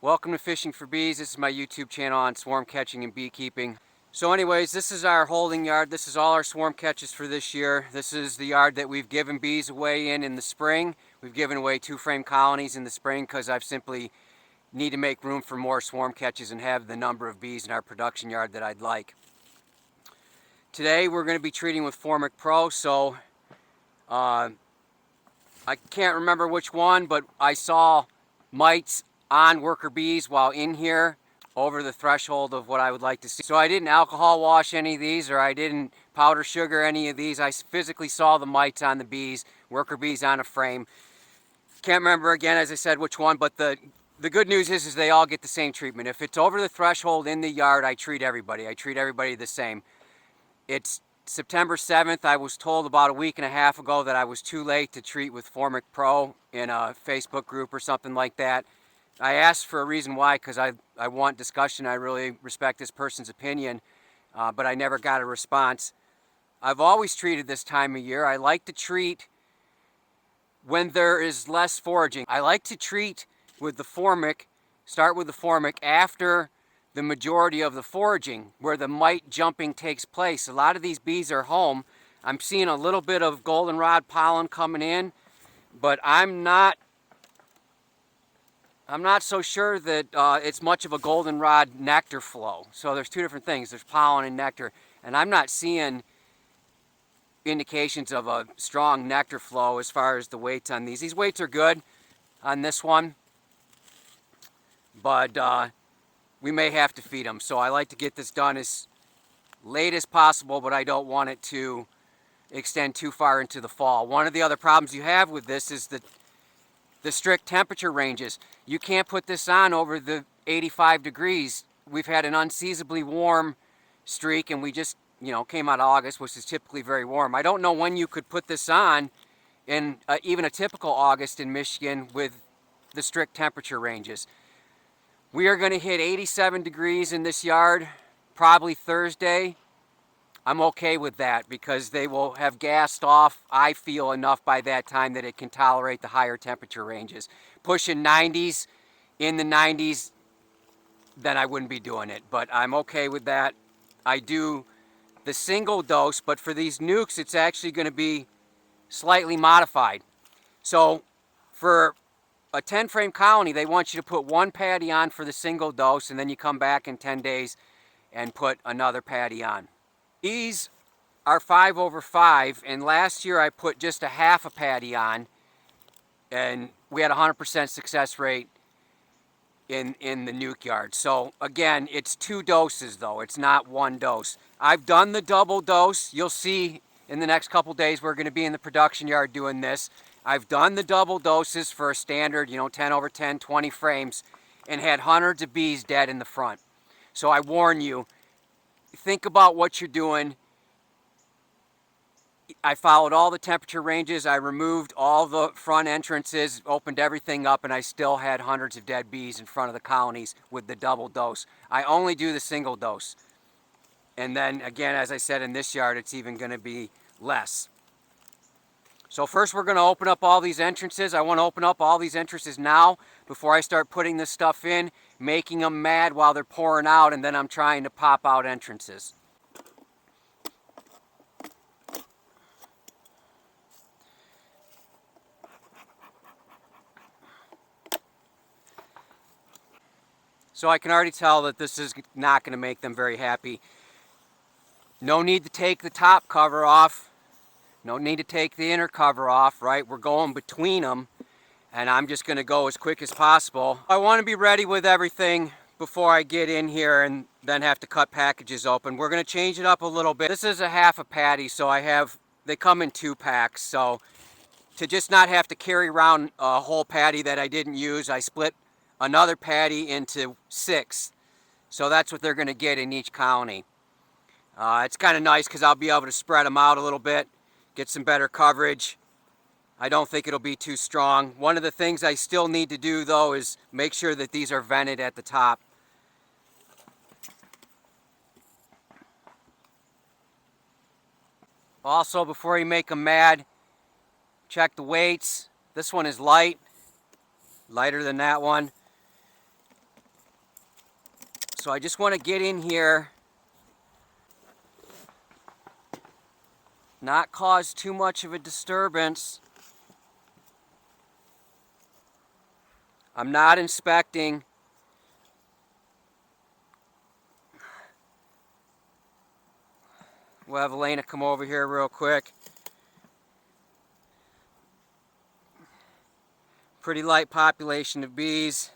Welcome to Fishing for Bees. This is my YouTube channel on swarm catching and beekeeping. So anyways, this is our holding yard. This is all our swarm catches for this year. This is the yard that we've given bees away in the spring. We've given away 2-frame colonies in the spring because I've simply need to make room for more swarm catches and have the number of bees in our production yard that I'd like. Today we're going to be treating with Formic Pro, so I can't remember which one, but I saw mites on worker bees while in here over the threshold of what I would like to see. So I didn't alcohol wash any of these, or I didn't powder sugar any of these. I physically saw the mites on the bees, worker bees on a frame. Can't remember again, as I said, which one, but the good news is they all get the same treatment. If it's over the threshold in the yard, I treat everybody. I treat everybody the same. It's September 7th. I was told about a week and a half ago that I was too late to treat with Formic Pro in a Facebook group or something like that. I asked for a reason why, because I want discussion. I really respect this person's opinion, but I never got a response. I've always treated this time of year. I like to treat when there is less foraging. I like to treat with the Formic, start with the Formic after the majority of the foraging, where the mite jumping takes place. A lot of these bees are home. I'm seeing a little bit of goldenrod pollen coming in, but I'm not so sure that it's much of a goldenrod nectar flow. So there's two different things. There's pollen and nectar, and I'm not seeing indications of a strong nectar flow as far as the weights on these. These weights are good on this one, but we may have to feed them. So I like to get this done as late as possible, but I don't want it to extend too far into the fall. One of the other problems you have with this is the strict temperature ranges. You can't put this on over the 85 degrees. We've had an unseasonably warm streak, and we just, came out of August, which is typically very warm. I don't know when you could put this on in even a typical August in Michigan with the strict temperature ranges. We are going to hit 87 degrees in this yard probably Thursday. I'm okay with that because they will have gassed off, I feel, enough by that time that it can tolerate the higher temperature ranges. Pushing 90s, in the 90s, then I wouldn't be doing it, but I'm okay with that. I do the single dose, but for these Nucs, it's actually going to be slightly modified. So for a 10-frame colony, they want you to put one patty on for the single dose, and then you come back in 10 days and put another patty on. These are 5/5, and last year I put just a half a patty on, and we had a 100% success rate in the nuke yard. So again, it's 2 doses though, it's not 1 dose. I've done the double dose. You'll see in the next couple days we're going to be in the production yard doing this. I've done the double doses for a standard, 10/10, 20 frames, and had hundreds of bees dead in the front. So I warn you, think about what you're doing. I followed all the temperature ranges. I removed all the front entrances, opened everything up, and I still had hundreds of dead bees in front of the colonies with the double dose. I only do the single dose. And then again, as I said, in this yard, it's even going to be less. So first we're going to open up all these entrances. I want to open up all these entrances now before I start putting this stuff in, making them mad while they're pouring out, and then I'm trying to pop out entrances. So I can already tell that this is not going to make them very happy. No need to take the top cover off. No need to take the inner cover off, right? We're going between them, and I'm just going to go as quick as possible. I want to be ready with everything before I get in here and then have to cut packages open. We're going to change it up a little bit. This is a half a patty, so they come in 2 packs. So to just not have to carry around a whole patty that I didn't use, I split another patty into 6. So that's what they're going to get in each colony. It's kind of nice because I'll be able to spread them out a little bit, get some better coverage. I don't think it'll be too strong. One of the things I still need to do though is make sure that these are vented at the top. Also, before you make them mad, check the weights. This one is lighter than that one. So I just want to get in here, not cause too much of a disturbance. I'm not inspecting. We'll have Elena come over here real quick. Pretty light population of bees.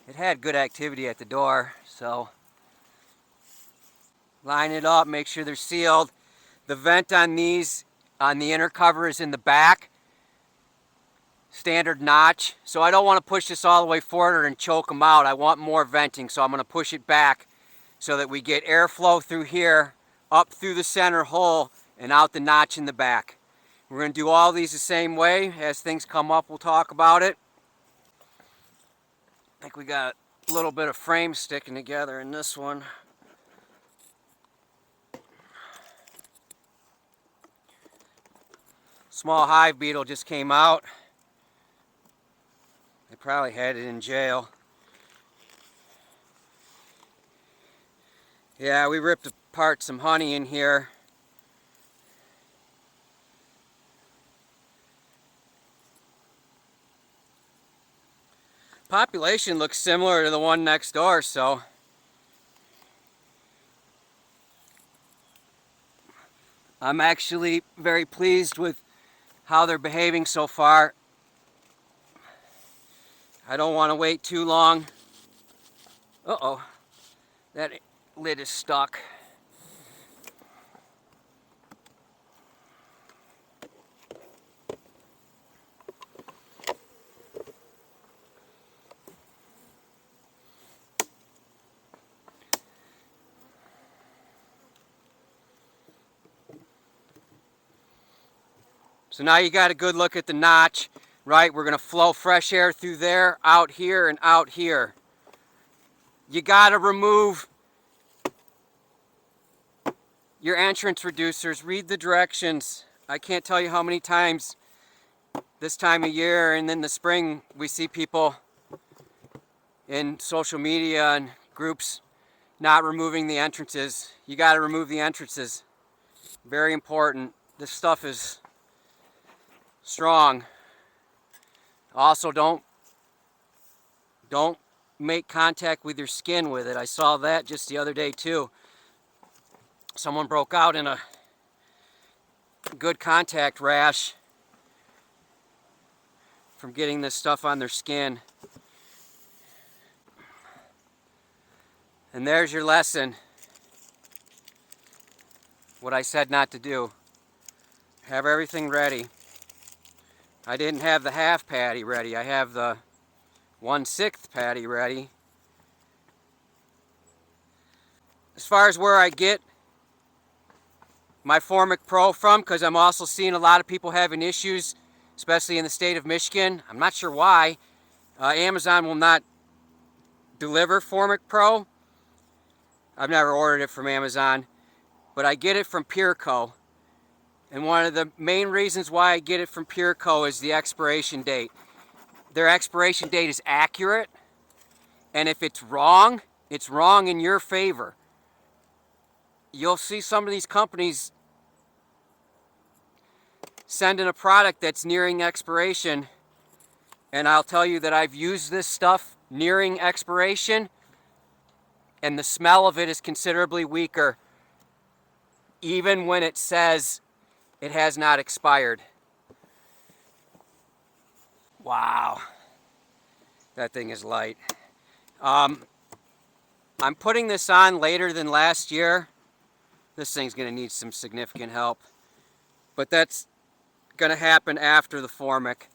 It had good activity at the door, so line it up, make sure they're sealed. The vent on these, on the inner cover, is in the back. Standard notch. So I don't want to push this all the way forward and choke them out. I want more venting, so I'm going to push it back so that we get airflow through here, up through the center hole, and out the notch in the back. We're going to do all these the same way. As things come up, we'll talk about it. I think we got a little bit of frame sticking together in this one. Small hive beetle just came out. They probably had it in jail. Yeah, we ripped apart some honey in here. Population looks similar to the one next door, so I'm actually very pleased with how they're behaving so far. I don't want to wait too long. Uh-oh, that lid is stuck. So now you got a good look at the notch, right? We're going to flow fresh air through there, out here, and out here. You got to remove your entrance reducers. Read the directions. I can't tell you how many times this time of year and in the spring we see people in social media and groups not removing the entrances. You got to remove the entrances. Very important. This stuff is strong. Also, don't make contact with your skin with it. I saw that just the other day too. Someone broke out in a good contact rash from getting this stuff on their skin. And there's your lesson. What I said not to do. Have everything ready. I didn't have the half patty ready. I have the 1/6 patty ready. As far as where I get my Formic Pro from, because I'm also seeing a lot of people having issues, especially in the state of Michigan. I'm not sure why. Amazon will not deliver Formic Pro. I've never ordered it from Amazon, but I get it from PureCo. And one of the main reasons why I get it from PureCo is the expiration date. Their expiration date is accurate, and if it's wrong in your favor. You'll see some of these companies sending a product that's nearing expiration, and I'll tell you that I've used this stuff nearing expiration, and the smell of it is considerably weaker, even when it says it has not expired. Wow, that thing is light. I'm putting this on later than last year. This thing's going to need some significant help, but that's going to happen after the Formic.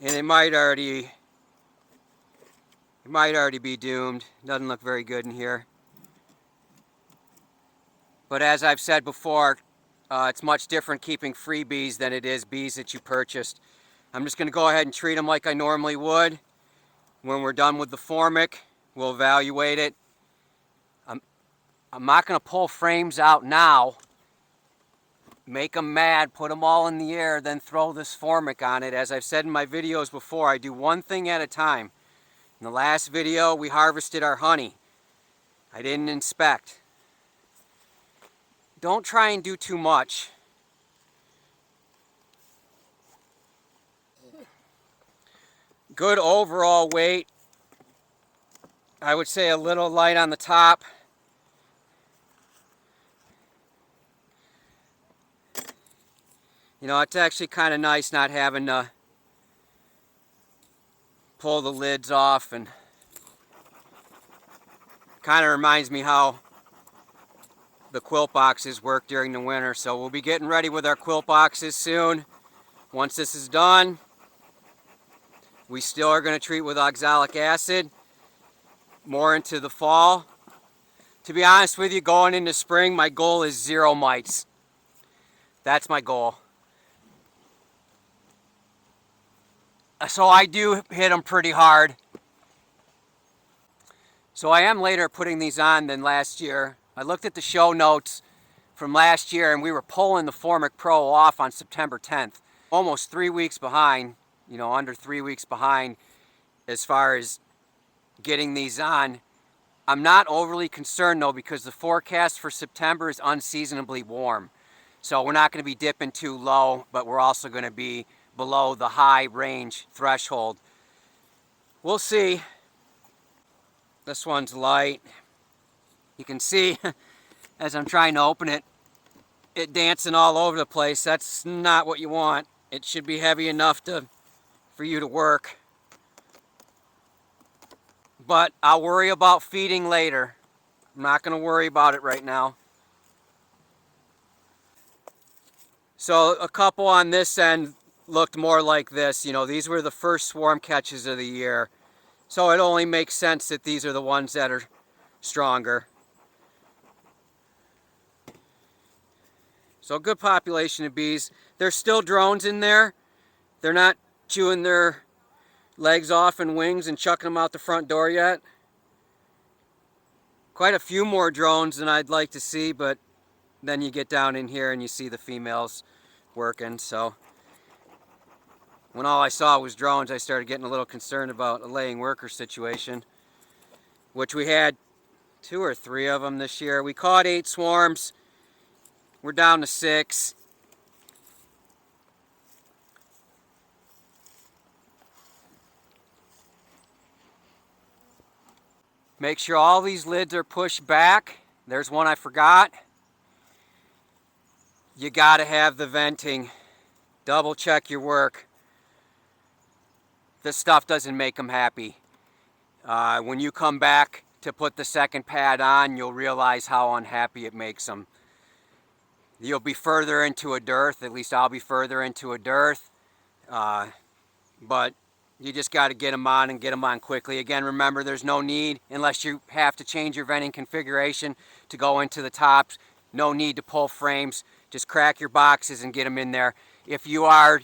And it might already be doomed. Doesn't look very good in here. But as I've said before, it's much different keeping freebies than it is bees that you purchased. I'm just going to go ahead and treat them like I normally would. When we're done with the Formic, we'll evaluate it. I'm not going to pull frames out now make them mad, put them all in the air, then throw this Formic on it. As I've said in my videos before, I do one thing at a time. In the last video, we harvested our honey. I didn't inspect. Don't try and do too much. Good overall weight. I would say a little light on the top. You know, it's actually kind of nice not having to pull the lids off, and kind of reminds me how the quilt boxes work during the winter. So we'll be getting ready with our quilt boxes soon. Once this is done, we still are going to treat with oxalic acid more into the fall. To be honest with you, going into spring, my goal is 0 mites. That's my goal. So I do hit them pretty hard. So I am later putting these on than last year. I looked at the show notes from last year, and we were pulling the Formic Pro off on September 10th. Almost 3 weeks behind, you know, under 3 weeks behind as far as getting these on. I'm not overly concerned though, because the forecast for September is unseasonably warm. So we're not going to be dipping too low, but we're also going to be below the high range threshold. We'll see. This one's light. You can see as I'm trying to open it, it dancing all over the place. That's not what you want. It should be heavy enough for you to work. But I'll worry about feeding later. I'm not going to worry about it right now. So a couple on this end looked more like this. You know, these were the first swarm catches of the year. So it only makes sense that these are the ones that are stronger. So good population of bees. There's still drones in there. They're not chewing their legs off and wings and chucking them out the front door yet. Quite a few more drones than I'd like to see, but then you get down in here and you see the females working. So when all I saw was drones, I started getting a little concerned about a laying worker situation, which we had 2 or 3 of them this year. We caught 8 swarms. We're down to 6. Make sure all these lids are pushed back. There's one I forgot. You gotta have the venting. Double check your work. This stuff doesn't make them happy. When you come back to put the second pad on, you'll realize how unhappy it makes them. You'll be further into a dearth, at least I'll be further into a dearth. But you just got to get them on and get them on quickly. Again, remember, there's no need, unless you have to change your venting configuration to go into the tops, no need to pull frames. Just crack your boxes and get them in there. If you are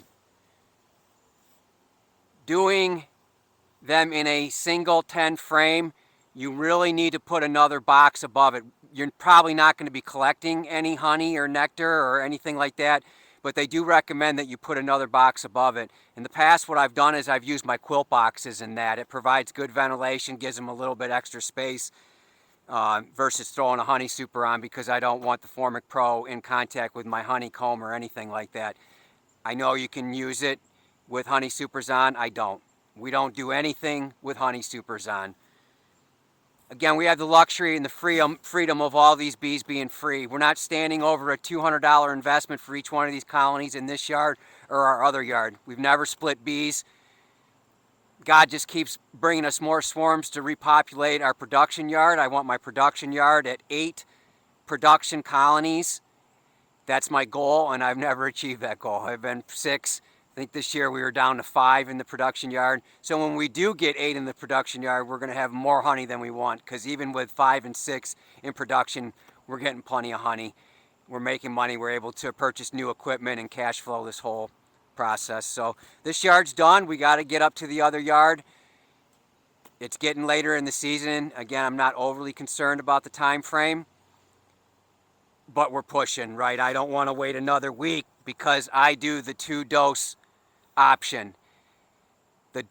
doing them in a single 10 frame, you really need to put another box above it. You're probably not going to be collecting any honey or nectar or anything like that, but they do recommend that you put another box above it. In the past, what I've done is I've used my quilt boxes in that. It provides good ventilation, gives them a little bit extra space versus throwing a honey super on, because I don't want the Formic Pro in contact with my honeycomb or anything like that. I know you can use it with honey supers on. I don't. We don't do anything with honey supers on. Again, we have the luxury and the freedom of all these bees being free. We're not standing over a $200 investment for each one of these colonies in this yard or our other yard. We've never split bees. God just keeps bringing us more swarms to repopulate our production yard. I want my production yard at 8 production colonies. That's my goal, and I've never achieved that goal. I've been 6. I think this year we were down to 5 in the production yard. So when we do get 8 in the production yard, we're going to have more honey than we want, because even with 5 and 6 in production, we're getting plenty of honey. We're making money. We're able to purchase new equipment and cash flow this whole process. So this yard's done. We got to get up to the other yard. It's getting later in the season. Again, I'm not overly concerned about the time frame, but we're pushing, right? I don't want to wait another week because I do the 2-dose option. The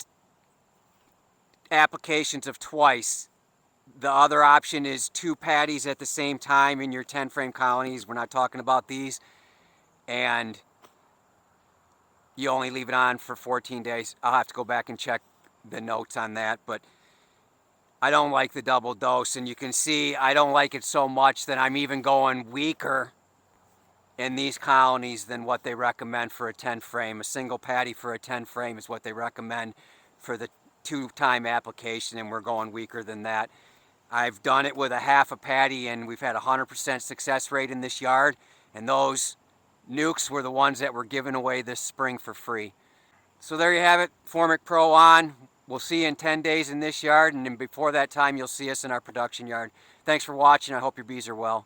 applications of twice. The other option is 2 patties at the same time in your 10 frame colonies. We're not talking about these. And you only leave it on for 14 days. I'll have to go back and check the notes on that, but I don't like the double dose, and you can see I don't like it so much that I'm even going weaker in these colonies than what they recommend for a 10 frame. A single patty for a 10 frame is what they recommend for the 2-time application, and we're going weaker than that. I've done it with a half a patty, and we've had a 100% success rate in this yard, and those Nucs were the ones that were given away this spring for free. So there you have it, Formic Pro on. We'll see you in 10 days in this yard, and then before that time, you'll see us in our production yard. Thanks for watching. I hope your bees are well.